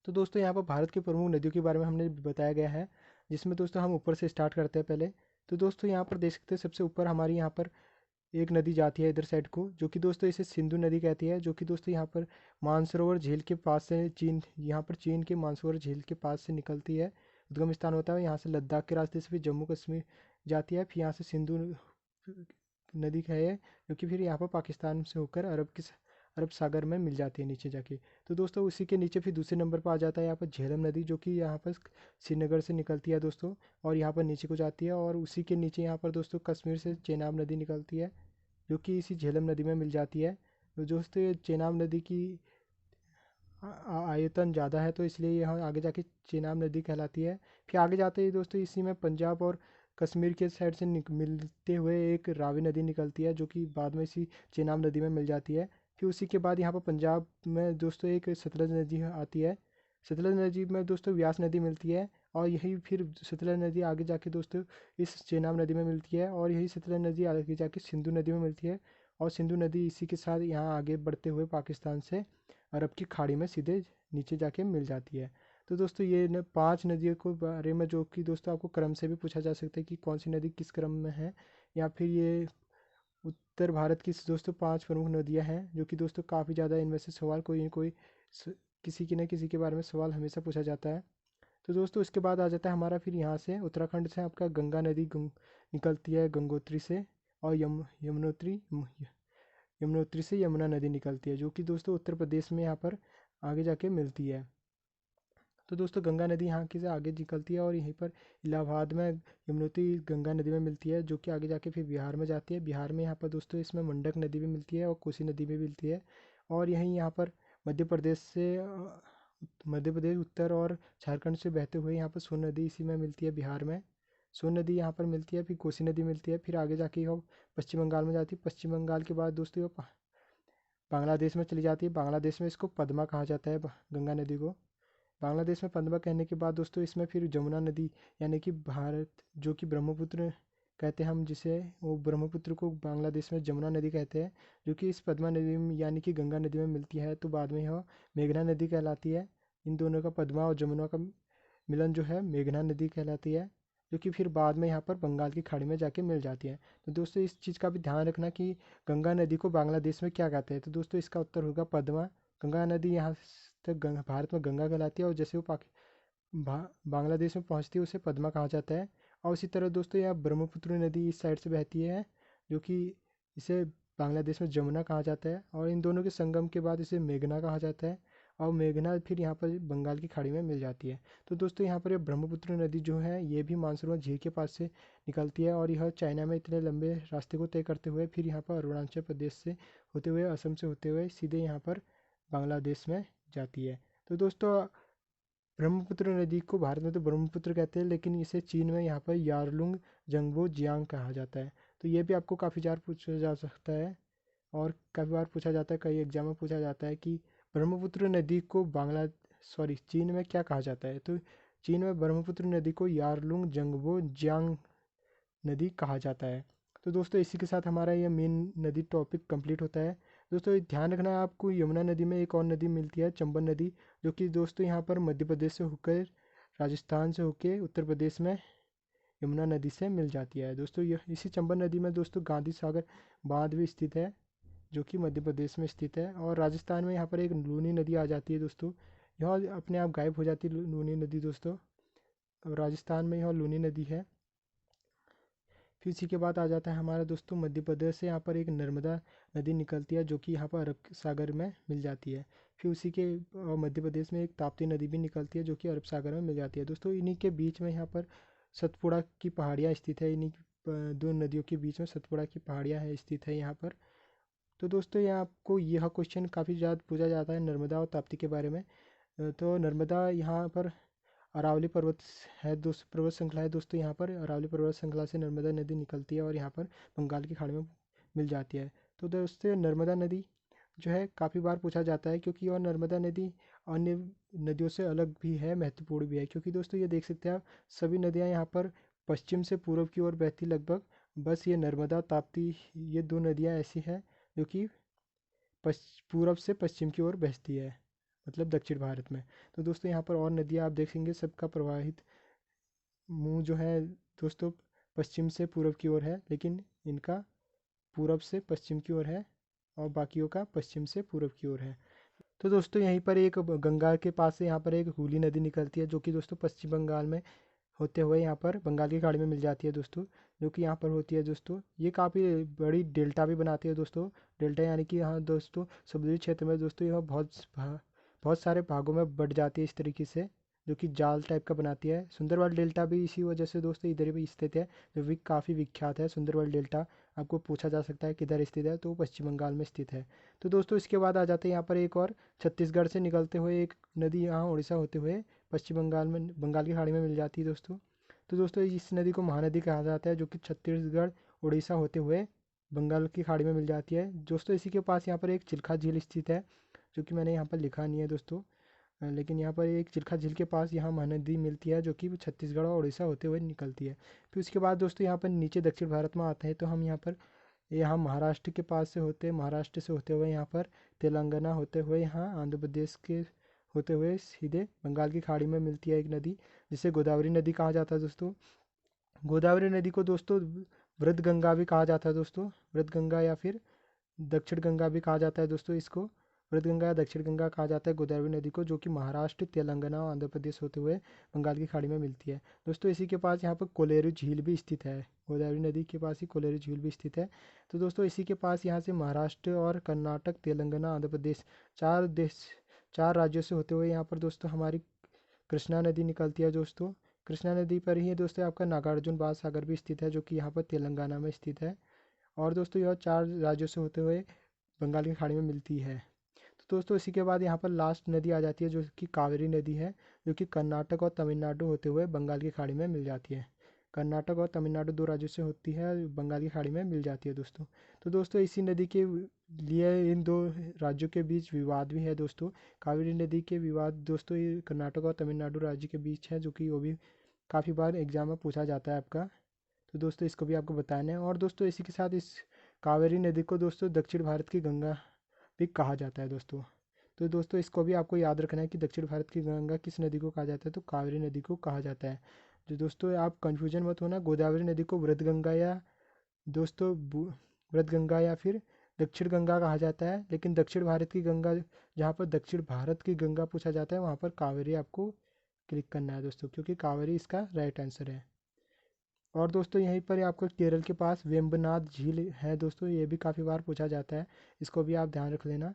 तो दोस्तों यहाँ पर भारत की प्रमुख नदियों के बारे में हमने बताया गया है, जिसमें दोस्तों हम ऊपर से स्टार्ट करते हैं पहले। तो दोस्तों यहाँ पर देख सकते हैं सबसे ऊपर हमारी यहाँ पर एक नदी जाती है इधर साइड को, जो कि दोस्तों इसे सिंधु नदी कहती है, जो कि दोस्तों यहाँ पर मानसरोवर झील के पास से चीन, यहाँ पर चीन के मानसरोवर झील के पास से निकलती है, उद्गम स्थान होता है। यहाँ से लद्दाख के रास्ते से फिर जम्मू कश्मीर जाती है, फिर यहाँ से सिंधु नदी है ये, जो कि फिर यहाँ पर पाकिस्तान से होकर अरब सागर में मिल जाती है नीचे जाके। तो दोस्तों उसी के नीचे फिर दूसरे नंबर पर आ जाता है यहाँ पर झेलम नदी, जो कि यहाँ पर श्रीनगर से निकलती है दोस्तों, और यहाँ पर नीचे को जाती है। और उसी के नीचे यहाँ पर दोस्तों कश्मीर से चेनाब नदी निकलती है, जो कि इसी झेलम नदी में मिल जाती है। तो दोस्तों ये चेनाब नदी की आयतन ज़्यादा है, तो इसलिए यहाँ आगे जाके चेनाब नदी कहलाती है। फिर आगे जाते ही दोस्तों इसी में पंजाब और कश्मीर के साइड से मिलते हुए एक रावी नदी निकलती है, जो कि बाद में इसी चेनाब नदी में मिल जाती है। फिर उसी के बाद यहाँ पर पंजाब में दोस्तों एक सतलज नदी आती है। सतलज नदी में दोस्तों व्यास नदी मिलती है, और यही फिर सतलज नदी आगे जाके दोस्तों इस चेनाब नदी में मिलती है, और यही सतलज नदी आगे जाके सिंधु नदी में मिलती है। और सिंधु नदी इसी के साथ यहाँ आगे बढ़ते हुए पाकिस्तान से अरब की खाड़ी में सीधे नीचे जाके मिल जाती है। तो दोस्तों ये न 5 नदियों को बारे में, जो कि दोस्तों आपको क्रम से भी पूछा जा सकता है कि कौन सी नदी किस क्रम में है, या फिर ये उत्तर भारत की दोस्तों 5 प्रमुख नदियां हैं, जो कि दोस्तों काफ़ी ज़्यादा इनमें से सवाल कोई न कोई किसी की न किसी के बारे में सवाल हमेशा पूछा जाता है। तो दोस्तों इसके बाद आ जाता है हमारा फिर यहाँ से उत्तराखंड से आपका गंगा नदी निकलती है गंगोत्री से, और यमुनोत्री से यमुना नदी निकलती है, जो कि दोस्तों उत्तर प्रदेश में यहाँ पर आगे जाके मिलती है। तो दोस्तों गंगा नदी यहाँ की से आगे निकलती है, और यहीं पर इलाहाबाद में यमुनोत्री गंगा नदी में मिलती है, जो कि आगे जाके फिर बिहार में जाती है। बिहार में यहाँ पर दोस्तों इसमें मंडक नदी भी मिलती है और कोसी नदी भी मिलती है। और यहीं यहाँ पर मध्य प्रदेश से मध्य प्रदेश उत्तर और झारखंड से बहते हुए यहाँ पर सोन नदी इसी में मिलती है बिहार में। सोन नदी यहाँ पर मिलती है, फिर कोसी नदी मिलती है, फिर आगे जाके वो पश्चिम बंगाल में जाती है। पश्चिम बंगाल के बाद दोस्तों ये बांग्लादेश में चली जाती है। बांग्लादेश में इसको पद्मा कहा जाता है, गंगा नदी को। बांग्लादेश में पद्मा कहने के बाद दोस्तों इसमें फिर जमुना नदी, यानी कि भारत जो कि ब्रह्मपुत्र कहते हैं हम जिसे, वो ब्रह्मपुत्र को बांग्लादेश में जमुना नदी कहते हैं, जो कि इस पद्मा नदी में यानी कि गंगा नदी में मिलती है। तो बाद में यह मेघना नदी कहलाती है। इन दोनों का, पद्मा और जमुना का मिलन जो है मेघना नदी कहलाती है, जो कि फिर बाद में यहाँ पर बंगाल की खाड़ी में जाके मिल जाती है। तो दोस्तों इस चीज़ का भी ध्यान रखना कि गंगा नदी को बांग्लादेश में क्या कहते हैं। तो दोस्तों इसका उत्तर होगा पद्मा। गंगा नदी यहाँ तक भारत में गंगा कहलाती है, और जैसे वो बांग्लादेश में पहुँचती है उसे पद्मा कहा जाता है। और उसी तरह दोस्तों यहाँ ब्रह्मपुत्र नदी इस साइड से बहती है, जो कि इसे बांग्लादेश में जमुना कहा जाता है, और इन दोनों के संगम के बाद इसे मेघना कहा जाता है, और मेघना फिर यहाँ पर बंगाल की खाड़ी में मिल जाती है। तो दोस्तों यहाँ पर ये ब्रह्मपुत्र नदी जो है ये भी मानसरोवर झील के पास से निकलती है, और यह चाइना में इतने लंबे रास्ते को तय करते हुए फिर यहाँ पर अरुणाचल प्रदेश से होते हुए, असम से होते हुए सीधे यहाँ पर बांग्लादेश में जाती है। तो दोस्तों ब्रह्मपुत्र नदी को भारत में तो ब्रह्मपुत्र कहते हैं, लेकिन इसे चीन में यहाँ पर यारलुंग जंगबो जियांग कहा जाता है। तो ये भी आपको काफ़ी बार पूछा जा सकता है, और काफ़ी बार पूछा जाता है, कई एग्जाम में पूछा जाता है कि ब्रह्मपुत्र नदी को चीन में क्या कहा जाता है। तो चीन में ब्रह्मपुत्र नदी को यारलुंग जंगबो जियांग नदी कहा जाता है। तो दोस्तों इसी के साथ हमारा ये मेन नदी टॉपिक कंप्लीट होता है। दोस्तों ध्यान रखना है आपको, यमुना नदी में एक और नदी मिलती है चंबल नदी, जो कि दोस्तों यहाँ पर मध्य प्रदेश से होकर राजस्थान से होकर उत्तर प्रदेश में यमुना नदी से मिल जाती है। दोस्तों यह इसी चंबल नदी में दोस्तों गांधी सागर बांध भी स्थित है, जो कि मध्य प्रदेश में स्थित है। और राजस्थान में यहाँ पर एक लूनी नदी आ जाती है दोस्तों, यह अपने आप गायब हो जाती है लूनी नदी दोस्तों। और राजस्थान में यह लूनी नदी है। फिर इसी के बाद आ जाता है हमारा दोस्तों मध्य प्रदेश से, यहाँ पर एक नर्मदा नदी निकलती है, जो कि यहाँ पर अरब सागर में मिल जाती है। फिर उसी के मध्य प्रदेश में एक ताप्ती नदी भी निकलती है, जो कि अरब सागर में मिल जाती है। दोस्तों इन्हीं के बीच में यहाँ पर सतपुड़ा की पहाड़ियाँ स्थित है। इन्हीं दो नदियों के बीच में सतपुड़ा की पहाड़ियाँ है स्थित है यहाँ पर। तो दोस्तों यहाँ आपको यह क्वेश्चन काफ़ी ज़्यादा पूछा जाता है नर्मदा और ताप्ती के बारे में। तो नर्मदा यहाँ पर अरावली पर्वत है, दोस्त पर्वत श्रृंखला है दोस्तों। यहाँ पर अरावली पर्वत श्रृंखला से नर्मदा नदी निकलती है, और यहाँ पर बंगाल की खाड़ी में मिल जाती है। तो दोस्तों नर्मदा नदी जो है काफ़ी बार पूछा जाता है, क्योंकि और नर्मदा नदी अन्य नदियों से अलग भी है, महत्वपूर्ण भी है। क्योंकि दोस्तों ये देख सकते हैं आप, सभी नदियाँ यहाँ पर पश्चिम से पूर्व की ओर बहती लगभग, बस ये नर्मदा ताप्ती ये 2 नदियाँ ऐसी हैं जो कि पूर्व से पश्चिम की ओर बहती है। मतलब दक्षिण भारत में। तो दोस्तों यहाँ पर और नदियाँ आप देखेंगे सबका प्रवाहित मुँह जो है दोस्तों पश्चिम से पूर्व की ओर है, लेकिन इनका पूरब से पश्चिम की ओर है और बाकियों का पश्चिम से पूर्व की ओर है। तो दोस्तों यहीं पर एक गंगा के पास से यहाँ पर एक हुगली नदी निकलती है, जो कि दोस्तों पश्चिम बंगाल में होते हुए यहाँ पर बंगाल की खाड़ी में मिल जाती है दोस्तों, जो कि यहाँ पर होती है दोस्तों। ये काफ़ी बड़ी डेल्टा भी बनाती है दोस्तों। डेल्टा यानी कि यहाँ दोस्तों समुद्री क्षेत्र में दोस्तों यह बहुत सारे भागों में बट जाती है इस तरीके से, जो कि जाल टाइप का बनाती है। सुंदरबन डेल्टा भी इसी वजह से दोस्तों इधर भी स्थित है, जो भी काफ़ी विख्यात है। सुंदरबन डेल्टा आपको पूछा जा सकता है किधर स्थित है, तो वो पश्चिम बंगाल में स्थित है। तो दोस्तों इसके बाद आ जाते हैं यहाँ पर एक और छत्तीसगढ़ से निकलते हुए एक नदी यहाँ उड़ीसा होते हुए पश्चिम बंगाल में बंगाल की खाड़ी में मिल जाती है दोस्तों। तो दोस्तों इस नदी को महानदी कहा जाता है, जो कि छत्तीसगढ़ उड़ीसा होते हुए बंगाल की खाड़ी में मिल जाती है दोस्तों। इसी के पास यहाँ पर एक चिल्का झील स्थित है, जो कि मैंने यहाँ पर लिखा नहीं है दोस्तों, लेकिन यहाँ पर एक चिल्का झील के पास यहाँ महानदी मिलती है, जो कि छत्तीसगढ़ और उड़ीसा होते हुए निकलती है। फिर उसके बाद दोस्तों यहाँ पर नीचे दक्षिण भारत में आते हैं, तो हम यहाँ महाराष्ट्र के पास से महाराष्ट्र से होते हुए यहाँ पर तेलंगाना होते हुए यहाँ आंध्र प्रदेश के होते हुए सीधे बंगाल की खाड़ी में मिलती है एक नदी, जिसे गोदावरी नदी कहा जाता है दोस्तों। गोदावरी नदी को दोस्तों वृद्ध गंगा भी कहा जाता है दोस्तों। वृद्ध गंगा या फिर दक्षिण गंगा भी कहा जाता है दोस्तों इसको। वृद्ध गंगा या दक्षिण गंगा कहा जाता है गोदावरी नदी को, जो कि महाराष्ट्र तेलंगाना और आंध्र प्रदेश होते हुए बंगाल की खाड़ी में मिलती है दोस्तों। इसी के पास यहाँ पर कोलेरू झील भी स्थित है। गोदावरी नदी के पास ही कोलेरू झील भी स्थित है। तो दोस्तों इसी के पास यहाँ से महाराष्ट्र और कर्नाटक तेलंगाना आंध्र प्रदेश चार राज्यों से होते हुए यहाँ पर दोस्तों हमारी कृष्णा नदी निकलती है दोस्तों। कृष्णा नदी पर ही दोस्तों आपका नागार्जुन बाल सागर भी स्थित है, जो कि यहाँ पर तेलंगाना में स्थित है। और दोस्तों यह चार राज्यों से होते हुए बंगाल की खाड़ी में मिलती है। तो दोस्तों इसी के बाद यहाँ पर लास्ट नदी आ जाती है, जो कि कावेरी नदी है, जो कि कर्नाटक और तमिलनाडु होते हुए बंगाल की खाड़ी में मिल जाती है। कर्नाटक और तमिलनाडु दो राज्यों से होती है, बंगाल की खाड़ी में मिल जाती है दोस्तों। तो दोस्तों इसी नदी के लिए इन दो राज्यों के बीच विवाद भी है दोस्तों। कावेरी नदी के विवाद दोस्तों ये कर्नाटक और तमिलनाडु राज्य के बीच है, जो कि वो भी काफ़ी बार एग्जाम में पूछा जाता है आपका। तो दोस्तों इसको भी आपको बताना है। और दोस्तों इसी के साथ इस कावेरी नदी को दोस्तों दक्षिण भारत की गंगा भी कहा जाता है दोस्तों। तो दोस्तों इसको भी आपको याद रखना है कि दक्षिण भारत की गंगा किस नदी को कहा जाता है, तो कावेरी नदी को कहा जाता है। जो दोस्तों आप कंफ्यूजन मत होना, गोदावरी नदी को वृद्ध गंगा या दोस्तों वृद्ध गंगा या फिर दक्षिण गंगा कहा जाता है, लेकिन दक्षिण भारत की गंगा जहाँ पर दक्षिण भारत की गंगा पूछा जाता है वहाँ पर कावेरी आपको क्लिक करना है दोस्तों, क्योंकि कावेरी इसका राइट आंसर है। और दोस्तों यहीं पर आपको केरल के पास वेम्बनाड झील है दोस्तों, ये भी काफ़ी बार पूछा जाता है, इसको भी आप ध्यान रख लेना।